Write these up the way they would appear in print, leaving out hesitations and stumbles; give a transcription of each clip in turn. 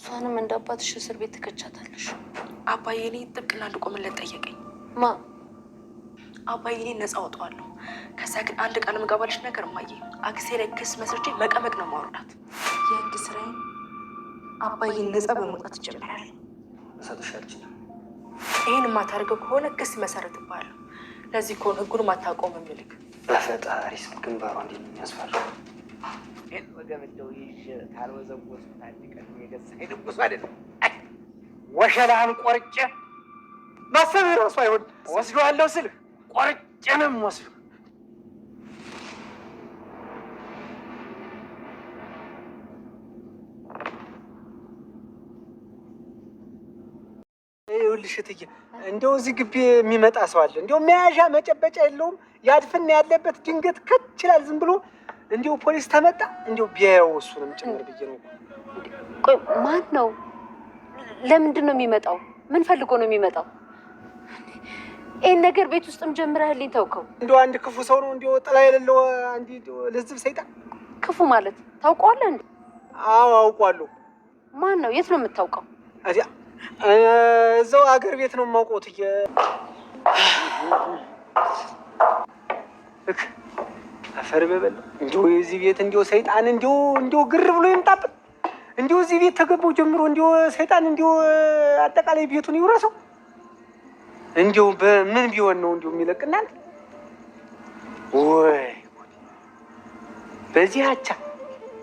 እሷንም እንደ አባትሽ እስር ቤት ትከቻታለሽ። አባዬ እኔ ጥብቅና እንድቆምለት ጠየቀኝ። ማ? አባዬ እኔ ነፃ አወጣዋለሁ። ከዛ ግን አንድ ቃል ምገባልሽ ነገር እማዬ፣ አክሴ ላይ ክስ መስርቼ መቀመቅ ነው ማውረዳት። የህግ ስራዬን አባዬን ነፃ በመውጣት ይጀምራል። እሰጥሻለሁ። ይህን የማታደርገው ከሆነ ክስ መሰረትብሃለሁ። ለዚህ ከሆነ ህጉን ማታቆም ምልክ በፈጣሪ ስም ግንባሯ እንዴት ነው የሚያስፈራው! ወገመደው ይሽ ካልወዘወዝ ታንቀን የገዛ ይልቁስ አይደለም ወሸላህን ቆርጬ ማሰብ ራሱ አይሆን ወስደዋለሁ ስልህ ቆርጬንም ወስዶ ይኸውልሽ እትዬ እንደው እዚህ ግቢ የሚመጣ ሰው አለ። እንደው መያዣ መጨበጫ የለውም። ያድፍና ያለበት ድንገት ከችላል ዝም ብሎ እንደው ፖሊስ ተመጣ እንደው ቢያየው እሱንም ጭምር ብዬ ነው። ቆይ ማን ነው? ለምንድን ነው የሚመጣው? ምን ፈልጎ ነው የሚመጣው? ይሄን ነገር ቤት ውስጥም ጀምረህልኝ ተውከው። እንደው አንድ ክፉ ሰው ነው እንደው ጥላ የሌለው አንድ ልዝብ ሰይጣን። ክፉ ማለት ታውቀዋለህ እንዴ? አዎ አውቀዋለሁ። ማን ነው? የት ነው የምታውቀው? እዛው አገር ቤት ነው የማውቀው። አፈር በበል እንዲሁ የዚህ ቤት እንዲሁ ሰይጣን እንዲሁ ግር ብሎ ይምጣብን። እንዲሁ እዚህ ቤት ተገባው ጀምሮ እንዲሁ ሰይጣን እንዲሁ አጠቃላይ ቤቱን ይውረሰው። እንዲሁ በምን ቢሆን ነው እንዲሁ የሚለቅ እናንተ? ወይ በዚህ አቻ፣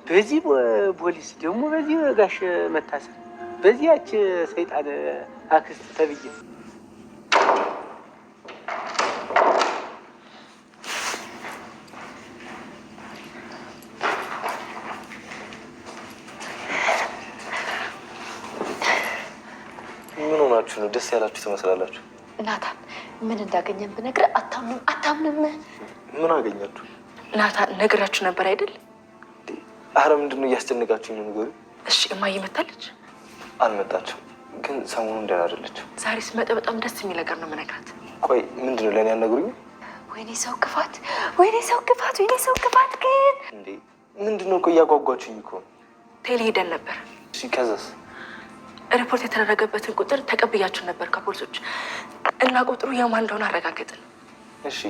በዚህ ፖሊስ ደግሞ በዚህ ጋሽ መታሰር፣ በዚያች ሰይጣን አክስት ተብዬ ምን ሆናችሁ ነው? ደስ ያላችሁ ትመስላላችሁ። ናታን፣ ምን እንዳገኘን ብነግርህ አታምንም። ምን አገኛችሁ? ናታን ነግራችሁ ነበር አይደል? አረ ምንድነው እያስጨነቃችሁ ነው? ንገሩኝ። እሺ እማዬ መታለች? አልመጣችም፣ ግን ሰሞኑን ደህና አይደለችም። ዛሬ ስመጣ በጣም ደስ የሚል ነገር ነው የምነግራት። ቆይ ምንድነው? ለእኔ አልነግሩኝም? ወይኔ ሰው ክፋት፣ ወይኔ ሰው ክፋት፣ ወይኔ ሰው ክፋት። ግን እንዴ ምንድነው? ቆይ እያጓጓችሁኝ እኮ። ቴሌ ሄደን ነበር። እሺ ከዛስ? ሪፖርት የተደረገበትን ቁጥር ተቀብያችሁ ነበር ከፖሊሶች እና ቁጥሩ የማን እንደሆነ አረጋገጥን። እሺ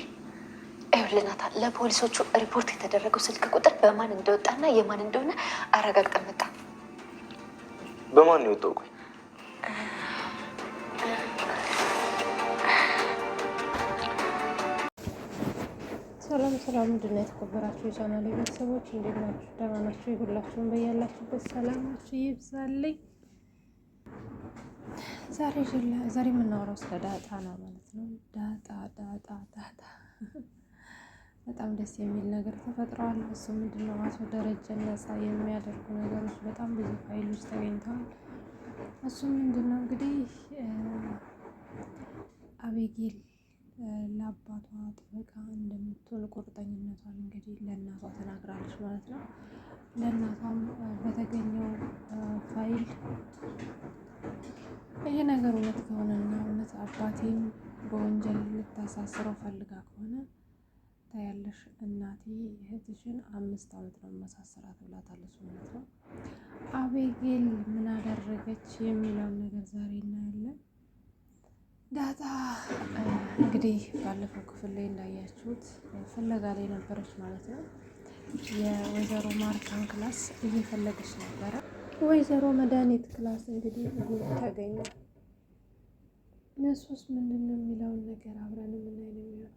ይኸውልህ ናታን፣ ለፖሊሶቹ ሪፖርት የተደረገው ስልክ ቁጥር በማን እንደወጣና የማን እንደሆነ አረጋግጠን መጣ። በማን ነው የወጣው? ቆይ ሰላም ሰላም፣ ምንድን ነው የተከበራችሁ የቻናሌ ቤተሰቦች እንዴት ናችሁ? ደህና ናችሁ? ሁላችሁም በያላችሁበት ሰላማችሁ ይብዛልኝ። ዛሬ የምናወራው ስለ ዳጣ ነው ማለት ነው። ዳጣ በጣም ደስ የሚል ነገር ተፈጥረዋል። እሱ ምንድነው? አቶ ደረጀን ነፃ የሚያደርጉ ነገሮች በጣም ብዙ ፋይሎች ተገኝተዋል። እሱ ምንድነው እንግዲህ አቤጌል ለአባቷ ጥበቃ እንደምትሆን ቁርጠኝነቷን እንግዲህ ለእናቷ ተናግራለች ማለት ነው። ለእናቷም በተገኘው ፋይል ይሄ ነገር እውነት ከሆነና እውነት አባቴም በወንጀል ልታሳስረው ፈልጋ ከሆነ ታያለሽ እናቴ እህትሽን 5 ዓመት ነው መሳሰራት ብላታለች ማለት ነው። አቤጌል ምን አደረገች የሚለውን ነገር ዛሬ እናያለን። ዳጣ እንግዲህ ባለፈው ክፍል ላይ እንዳያችሁት ፍለጋ ላይ ነበረች ማለት ነው። የወይዘሮ ማርታን ክላስ እየፈለገች ነበረ። ወይዘሮ መድኃኒት ክላስ እንግዲህ ተገኘ። እነሱስ ምንድን ነው የሚለውን ነገር አብረን የምናይ ነው የሚሆነው።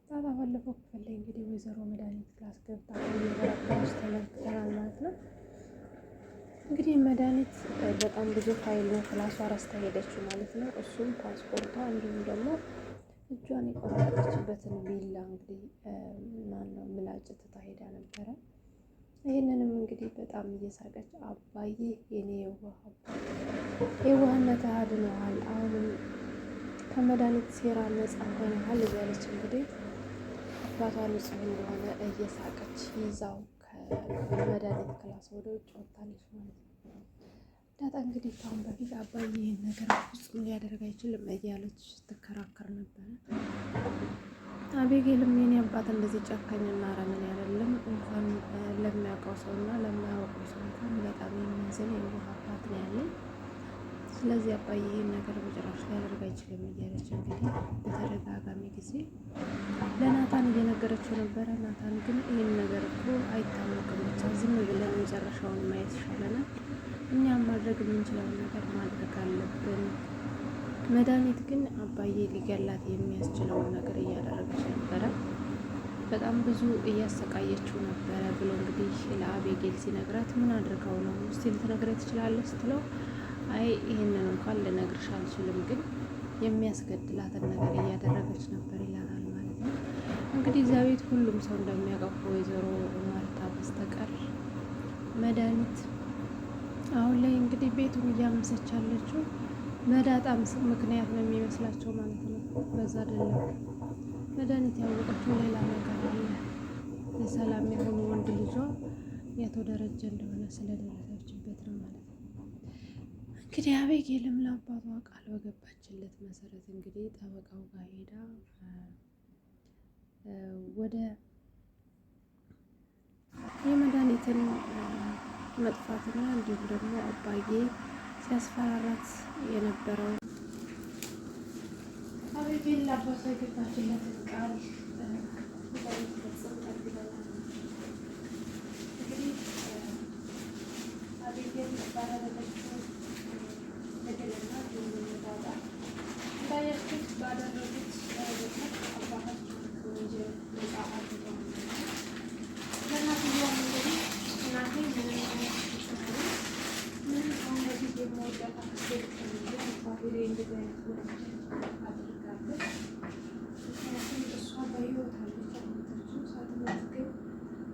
ዳጣ ባለፈው ክፍል ላይ እንግዲህ ወይዘሮ መድኃኒት ክላስ ገብታ እየበረበረች ተመልክተናል ማለት ነው። እንግዲህ መድኃኒት በጣም ብዙ ፋይል ነው ክላሷ ረስታ ሄደችው ማለት ነው። እሱም ፓስፖርቷ እንዲሁም ደግሞ እጇን የቆረጠችበትን ቢላ እንግዲህ ማነው ምላጭ ትታ ሄዳ ነበረ። ይህንንም እንግዲህ በጣም እየሳቀች አባዬ የኔ የዋህነት አድነዋል፣ አሁንም ከመድኃኒት ሴራ ነፃ ሆነሃል እያለች እንግዲህ አባቷ ንጹሕ እንደሆነ እየሳቀች ይዛው ከመድኃኒት ክላስ ወደ ውጭ ወጣለች ማለት ነው። ዳጣ እንግዲህ ካሁን በፊት አባዬ ይህን ነገር ፍጹም ሊያደርግ አይችልም እያለች ስትከራከር ነበረ። አቤጌልም የኔ አባት እንደዚህ ጨካኝና አረመኔ አይደለም። እንኳን ለሚያውቀው ሰውና ለማያውቀው ሰው እንኳን በጣም የሚያዝን የዋህ አባት ነው ያለኝ። ስለዚህ አባዬ ይህን ነገር በጭራሽ ሊያደርግ አይችልም እያለች እንግዲህ በተደጋጋሚ ጊዜ ለናታን እየነገረችው ነበረ። ናታን ግን ይህን ነገር እኮ አይታወቅም፣ ብቻ ዝም ብለን መጨረሻውን ማየት ይሻለናል፣ እኛም ማድረግ የምንችለውን ነገር ማድረግ አለብን። መድኃኒት ግን አባዬ ሊገላት የሚያስችለውን ነገር እያደረገች ነበረ። በጣም ብዙ እያሰቃየችው ነበረ ብሎ እንግዲህ ለአቤጌል ሲነግራት ምን አድርገው ነው እስቲ ልትነግረኝ ትችላለች ስትለው አይ ይህንን እንኳን ልነግርሽ አልችልም፣ ግን የሚያስገድላትን ነገር እያደረገች ነበር ይላታል ማለት ነው። እንግዲህ እዚያ ቤት ሁሉም ሰው እንደሚያውቀው ወይዘሮ ማርታ በስተቀር መድኃኒት አሁን ላይ እንግዲህ ቤቱን እያመሰች ያለችው በዳጣ ምክንያት ነው የሚመስላቸው ማለት ነው። በዛ አይደለም መድኃኒት ያወቀችው ሌላ ነገር አለ። የሰላም የሆኑ ወንድ ልጇ የአቶ ደረጀ እንደሆነ ስለደረሰችበት ነው ማለት ነው። እንግዲህ አቤጌልም ለአባቷ ቃል በገባችለት መሰረት እንግዲህ ጠበቃው ጋር ሄዳ ወደ የመድኃኒትን መጥፋትና እንዲሁም ደግሞ አባዬ ሲያስፈራራት የነበረው አቤጌል ለአባቷ የገባችለትን ቃል እንደምትፈጽም ጠብቀናል። እንግዲህ አቤጌል ባደረገችው ነገርና የሚመጣጣ እንዳያችሁት ባደረጉት ነገር አባታቸው ከወንጀል ነጻ አድርገው ለእናትየዋም እንግዲህ እናቴ ምንም አይነት ምን አሁን በፊት የመወዳት አክስቴር አባቴ ላይ እንደዚህ አይነት ወንጀል አድርጋለች። ምክንያቱም እሷ በህይወት አለች አሞተችው ሳትሞት ግን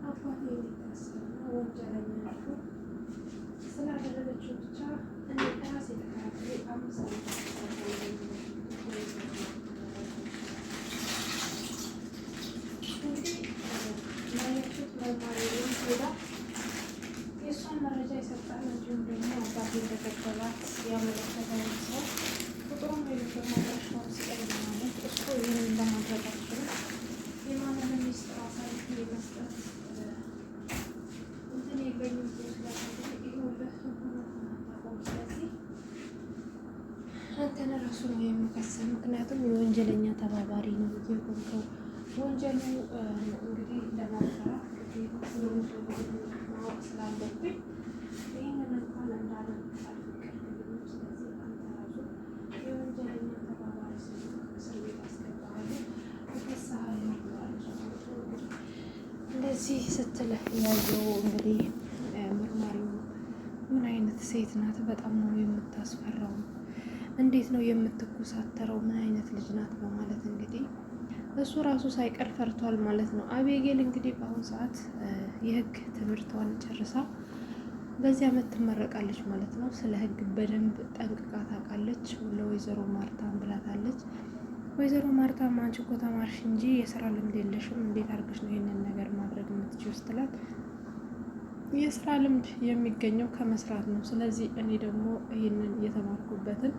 አባቴ እንዲታሰርና ወንጀለኛ አድርጎ ስላደረገችው ብቻ እኔ ራሴ ተከራክሬ 5 ዓመት የእሷን መረጃ የሰጣል። እንዲሁም ደግሞ አባቴ እንደገደላት ያመለከተውን ሰው ቁጥሩን ወይም ደግሞ አድራሻውን ሲቀይ ማለት እሱ ይህንን ለማድረጋቸው የማንንም ሚስጥር አሳልፎ የመስጠት እንትን የለኝም ስላለ ይሁንልህ አታውቀውም። ስለዚህ አንተን ራሱ ነው የምከሰው፣ ምክንያቱም የወንጀለኛ ተባባሪ ነው የሆንከው። ወንጀሉ እንግዲህ ለማጣራት ማወቅ ስላለብኝ ይህንን እንኳን እንዳደረግ አልፈቀድልኝም። ስለዚህ አንተ ራሱ የወንጀለኛ ተባባሪ እስር ቤት አስገባሃለሁ፣ እከስሃለሁ ብላለች። እንደዚህ ስትል ያየው እንግዲህ መርማሪው ምን አይነት ሴት ናት? በጣም ነው የምታስፈራው። እንዴት ነው የምትኮሳተረው? ምን አይነት ልጅ ናት? በማለት እንግዲህ እሱ ራሱ ሳይቀር ፈርቷል ማለት ነው። አቤጌል እንግዲህ በአሁኑ ሰዓት የህግ ትምህርቷን ጨርሳ በዚህ ዓመት ትመረቃለች ማለት ነው። ስለ ህግ በደንብ ጠንቅቃ ታውቃለች። ለወይዘሮ ማርታም ብላታለች። ወይዘሮ ማርታም አንቺ እኮ ተማርሽ እንጂ የስራ ልምድ የለሽም፣ እንዴት አድርገሽ ነው ይሄንን ነገር ማድረግ የምትችይው ስትላት የስራ ልምድ የሚገኘው ከመስራት ነው። ስለዚህ እኔ ደግሞ ይህንን የተማርኩበትን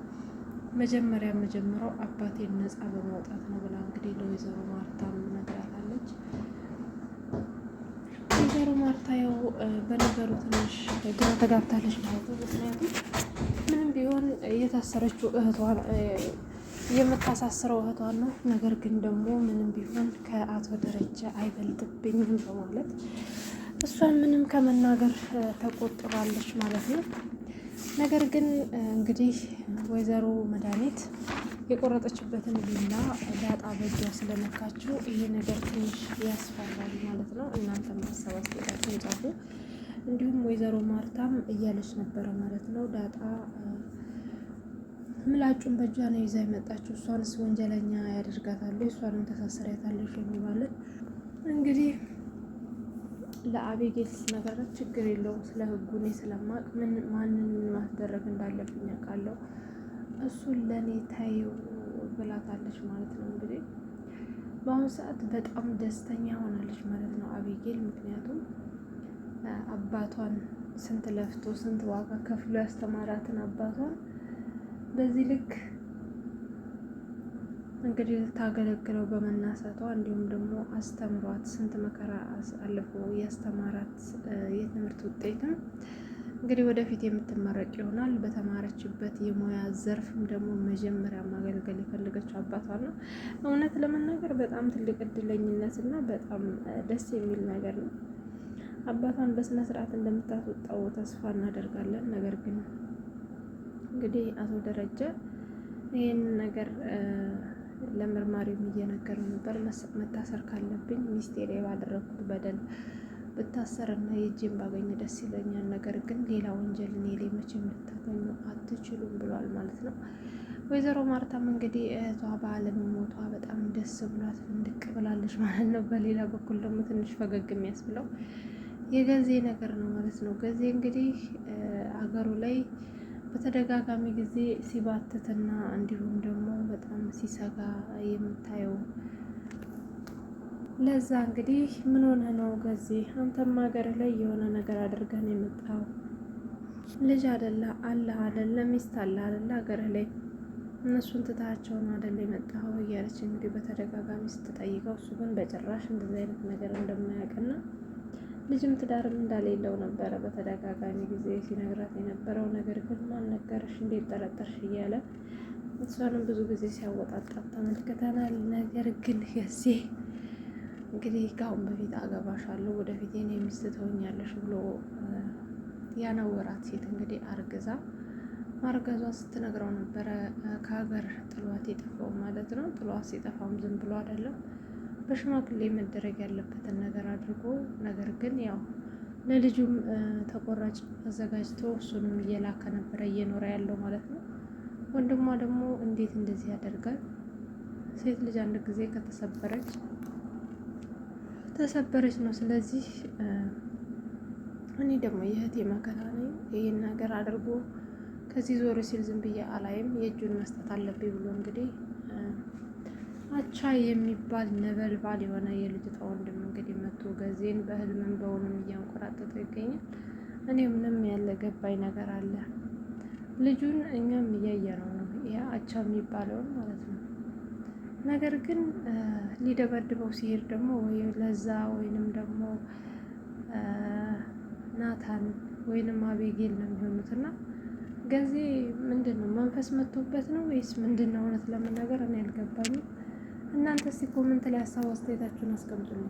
መጀመሪያ የምጀምረው አባቴን ነፃ በማውጣት ነው ብላ እንግዲህ ለወይዘሮ ማርታም ነግራታለች። ወይዘሮ ማርታ ያው በነገሩ ትንሽ ግራ ተጋብታለች ማለት ነው። ምክንያቱም ምንም ቢሆን እየታሰረችው እህቷን የምታሳስረው እህቷን ነው። ነገር ግን ደግሞ ምንም ቢሆን ከአቶ ደረጀ አይበልጥብኝም በማለት እሷን ምንም ከመናገር ተቆጥባለች ማለት ነው። ነገር ግን እንግዲህ ወይዘሮ መድኃኒት የቆረጠችበትን ቢላ ዳጣ በእጇ ስለነካችው ይሄ ነገር ትንሽ ያስፈራል ማለት ነው። እናንተ ማሰብ አስተያየታችሁን ጻፉ። እንዲሁም ወይዘሮ ማርታም እያለች ነበረ ማለት ነው። ዳጣ ምላጩን በእጇ ነው ይዛ የመጣችው። እሷንስ ወንጀለኛ ያደርጋታሉ፣ እሷንም ተሳሰሪያታለች የሚባለን እንግዲህ ለአቤጌል ነገራት ችግር የለውም። ስለ ህጉ እኔ ስለማቅ ማንን ማስደረግ እንዳለብኝ አውቃለሁ፣ እሱን ለእኔ ታየው ብላታለች ማለት ነው። እንግዲህ በአሁኑ ሰዓት በጣም ደስተኛ ሆናለች ማለት ነው አቤጌል። ምክንያቱም አባቷን ስንት ለፍቶ ስንት ዋጋ ከፍሎ ያስተማራትን አባቷን በዚህ ልክ እንግዲህ ልታገለግለው በመናሰቷ እንዲሁም ደግሞ አስተምሯት ስንት መከራ አልፎ ያስተማራት የትምህርት ውጤትም እንግዲህ ወደፊት የምትመረቅ ይሆናል። በተማረችበት የሙያ ዘርፍም ደግሞ መጀመሪያ ማገልገል የፈለገችው አባቷ ነው። እውነት ለመናገር በጣም ትልቅ እድለኝነት እና በጣም ደስ የሚል ነገር ነው። አባቷን በስነ ስርዓት እንደምታስወጣው ተስፋ እናደርጋለን። ነገር ግን እንግዲህ አቶ ደረጀ ይህን ነገር ለመርማሪም እየነገረው ነበር። መታሰር ካለብኝ ሚስቴ ላይ ባደረግኩት በደል ብታሰርና የእጄን ባገኝ ደስ ይለኛል። ነገር ግን ሌላ ወንጀል እኔ ላይ መቼም ልታገኙ አትችሉም ብሏል ማለት ነው። ወይዘሮ ማርታም እንግዲህ እህቷ ባለመሞቷ በጣም ደስ ብሏት ፍንድቅ ብላለች ማለት ነው። በሌላ በኩል ደግሞ ትንሽ ፈገግ የሚያስብለው የገዜ ነገር ነው ማለት ነው። ገዜ እንግዲህ አገሩ ላይ በተደጋጋሚ ጊዜ ሲባትትና እንዲሁም ደግሞ በጣም ሲሰጋ የምታየው ለዛ እንግዲህ ምን ሆነ ነው ገዜ አንተም ሀገር ላይ የሆነ ነገር አድርገን የመጣው ልጅ አይደለ አለ አይደለ ሚስት አለ አይደለ ሀገር ላይ እነሱን ትታቸውን አይደለ የመጣው እያለች እንግዲህ በተደጋጋሚ ስትጠይቀው እሱ ግን በጭራሽ እንደዚህ አይነት ነገር እንደማያውቅና ልጅም ትዳርም እንዳሌለው ነበረ በተደጋጋሚ ጊዜ ሲነግራት የነበረው። ነገር ግን ማን ነገርሽ እንዴት ጠረጠርሽ እያለ እሷንም ብዙ ጊዜ ሲያወጣጣት ተመልክተናል። ነገር ግን ገዜ እንግዲህ ከአሁን በፊት አገባሻለሁ ወደፊት የኔ ሚስት ትሆኛለሽ ብሎ ያነወራት ሴት እንግዲህ አርግዛ ማርገዟ ስትነግረው ነበረ ከሀገር ጥሏት የጠፋው ማለት ነው። ጥሏት ሲጠፋም ዝም ብሎ አይደለም በሽማግሌ መደረግ ያለበትን ነገር አድርጎ፣ ነገር ግን ያው ለልጁም ተቆራጭ አዘጋጅቶ እሱንም እየላከ ነበረ እየኖረ ያለው ማለት ነው። ወንድሟ ደግሞ እንዴት እንደዚህ ያደርጋል? ሴት ልጅ አንድ ጊዜ ከተሰበረች ተሰበረች ነው። ስለዚህ እኔ ደግሞ የእህቴ መከራ ነኝ፣ ይህን ነገር አድርጎ ከዚህ ዞር ሲል ዝም ብዬ አላይም፣ የእጁን መስጠት አለብኝ ብሎ እንግዲህ አቻ የሚባል ነበልባል የሆነ የልጅቷ ወንድም እንግዲህ መቶ ገዜን በህልምም በውንም እያንቆራጠጠው ይገኛል። እኔ ምንም ያለ ገባኝ ነገር አለ። ልጁን እኛም እያየነው ነው፣ ይሄ አቻ የሚባለውን ማለት ነው። ነገር ግን ሊደበድበው ሲሄድ ደግሞ ወይ ለዛ ወይንም ደግሞ ናታን ወይንም አቤጌል ነው የሚሆኑትና ገዜ ምንድን ነው መንፈስ መጥቶበት ነው ወይስ ምንድን ነው? እውነት ለመናገር እኔ አልገባኝም። እናንተ እስቲ ኮመንት ላይ ሀሳብ አስተያየታችሁን አስቀምጡልኝ።